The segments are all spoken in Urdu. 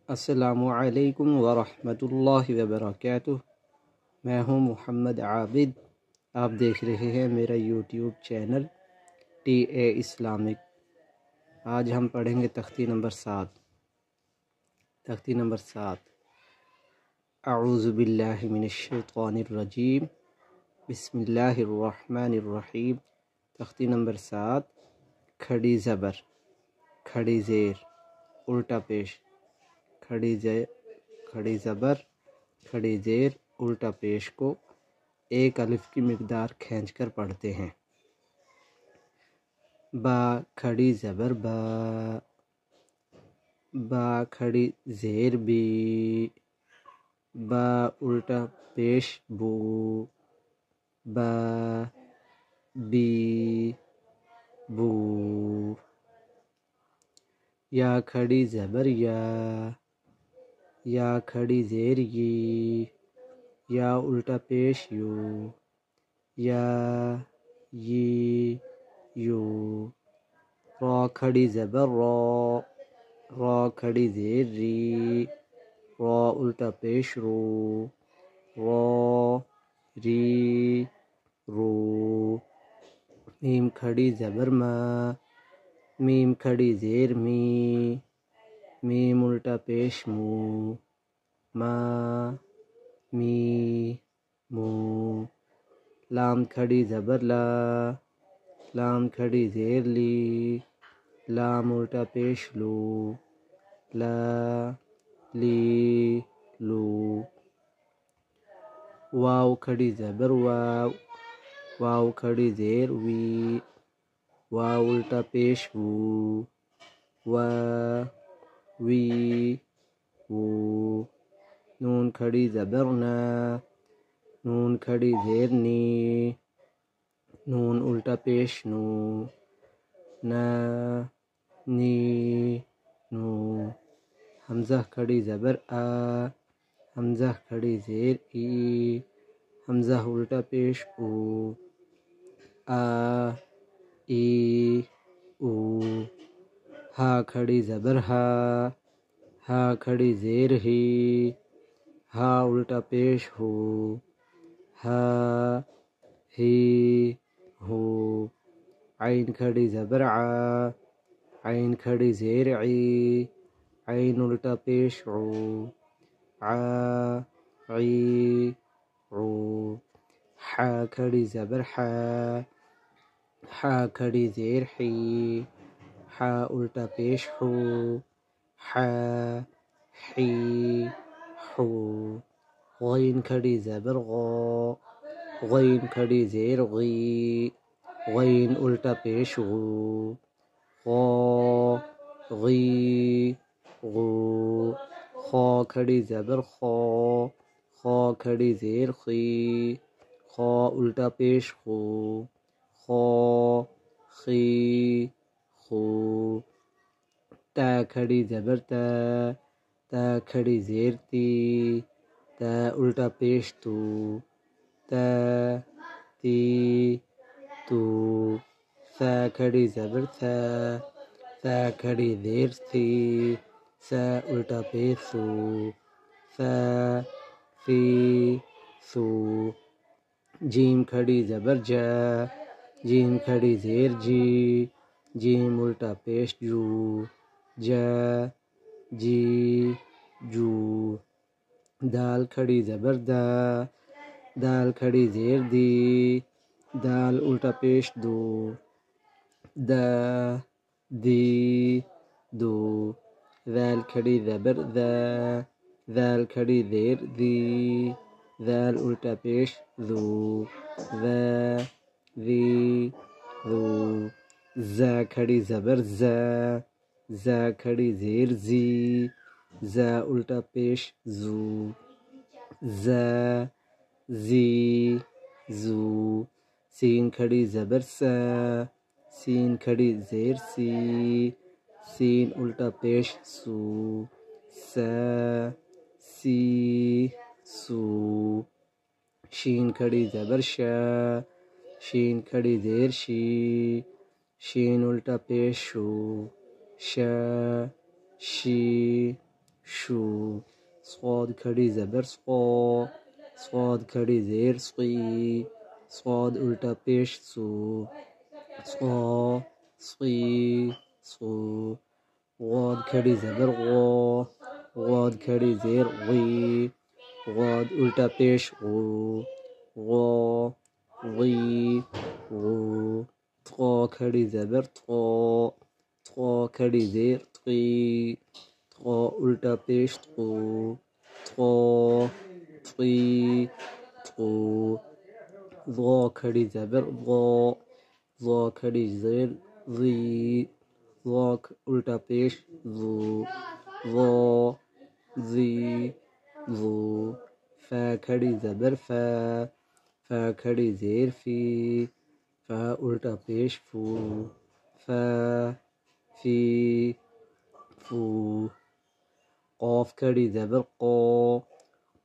السلام علیکم ورحمۃ اللہ وبرکاتہ۔ میں ہوں محمد عابد۔ آپ دیکھ رہے ہیں میرا یوٹیوب چینل TA اسلامک۔ آج ہم پڑھیں گے تختی نمبر 7۔ اعوذ باللہ من الشیطان الرجیم، بسم اللہ الرحمن الرحیم۔ تختی نمبر 7، کھڑی زبر، کھڑی زیر، الٹا پیش، کھڑی زبر، کھڑی زیر، الٹا پیش کو ایک الف کی مقدار کھینچ کر پڑھتے ہیں۔ با کھڑی زبر با، با کھڑی زیر بی، با الٹا پیش بو، با بی بو۔ یا کھڑی زبر یا کھڑی زیر یی، یا الٹا پیش یو، یا یی یو۔ را کھڑی زبر را کھڑی زیر ری، را الٹا پیش رو، را ری رو۔ میم کھڑی زبر میم کھڑی زیر می، میم الٹا پیش مو، ما می مو۔ لام کھڑی زبر لام کھڑی زیر لی، لام الٹا پیش لو، لا لی لو۔ واو کھڑی زبر واو کھڑی زیر وی، واو الٹا پیش وو، وا وی وو۔ نون کھڑی زبر نون کھڑی زیر نی، نون الٹا پیش نو، نا نی نو۔ حمزہ کھڑی زبر حمزہ کھڑی زیر ای، حمزہ الٹا پیش او، آ ای او۔ ہا کھڑی زبر ہا کھڑی زیر ہی، ہا الٹا پیش ہو، ہا ہی ہو۔ عین کھڑی زبر عین کھڑی زیر عی، عین الٹا پیش عو، ع عی عو۔ حا کھڑی زبر حا کھڑی زیر حی، حا الٹا پیش حو، حا حی حو۔ غین کھڑی زبر غین کھڑی زیر غی، غین الٹا پیش غو، غو غی غو۔ خا کھڑی زبر خا کھڑی زیر خی، خا الٹا پیش خو، خو خی خو۔ تا کھڑی زبر تا کھڑی زیر تی، تا الٹا پیش تو، تا تی تو۔ ثا کھڑی زبر ثا کھڑی زیر ثی، ثا الٹا پیش ثو، ثا ثی ثو۔ جیم کھڑی زبر جیم کھڑی زیر جی، جیم الٹا پیش جو، جا جی جو۔ دال کھڑی زبر دال کھڑی زیر دی، دال الٹا پیش دو، دا دی دو۔ ذال کھڑی زبر ذال کھڑی زیر دی، ذال الٹا پیش ذو، ذا ذی ذو۔ زا کھڑی زبر زا کھڑی زیر زی، زا الٹا پیش زو، زا زی زو۔ سین کھڑی زبر سین کھڑی زیر سی، سین الٹا پیش سو، سا سی سو۔ شین کھڑی زبر شین کھڑی زیر شی، شین الٹا پیش شو، شا شی شو. صاد کھڑی زبر صو. صاد کھڑی زیر صی. صاد الٹا پیش سو. صو صی صو. غاد کھڑی زبر غو. غاد کھڑی زیر غی. غاد الٹا پیش غو. غو غی غو. طغو کھڑی زبر طغو. طغو کھڑی زیر طغی. طغو الٹا پیش طغو. طغو طغی طغو. ضو کھڑی زبر ضو. ضو کھڑی زیر ضی. ضو الٹا پیش ضو. ضو ضی ضو. فا کھڑی زبر فا. فا کھڑی زیر فی. فا الٹا پیش فو. فا فی فو. قاف کھڑی زبر قو.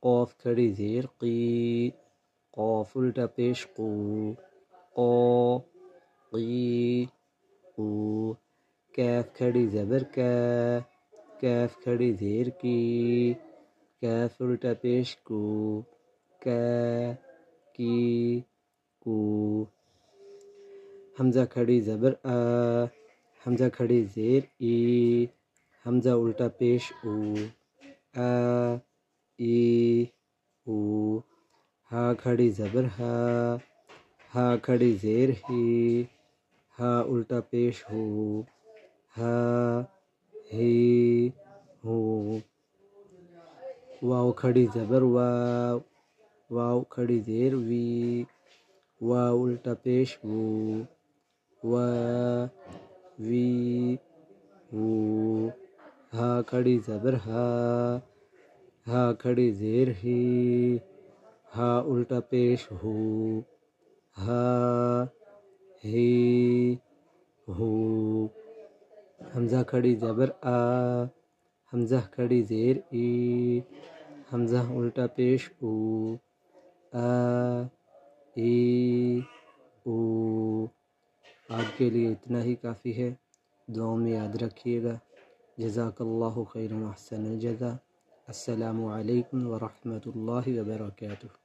قاف کھڑی زیر قی. قاف الٹا پیش قو. قو قی قو. کیف کھڑی زبر کا. کیف کھڑی زیر کی. کیف الٹا پیش کو. کا کی کو. حمزہ کھڑی زبر آ. حمزہ کھڑی زیر ای. حمزہ الٹا پیش او. آ ای او. ہا کھڑی زبر ہا. ہا کھڑی زیر ہی. ہا الٹا پیش ہو. ہا ہی ہو. واو کھڑی زبر واو. واو کھڑی زیر وی. واو الٹا پیش وو. وا وی وو. ہا کھڑی زبر ہا. ہا کھڑی زیر ہی. ہا الٹا پیش ہو. ہا ہی ہو. حمزہ کھڑی زبر آ. حمزہ کھڑی زیر ای. حمزہ الٹا پیش او. آ ای او. آج کے لیے اتنا ہی کافی ہے. دعاؤں میں یاد رکھیے گا. جزاک اللہ خیر و احسن الجزا. السلام علیکم ورحمۃ اللہ وبرکاتہ.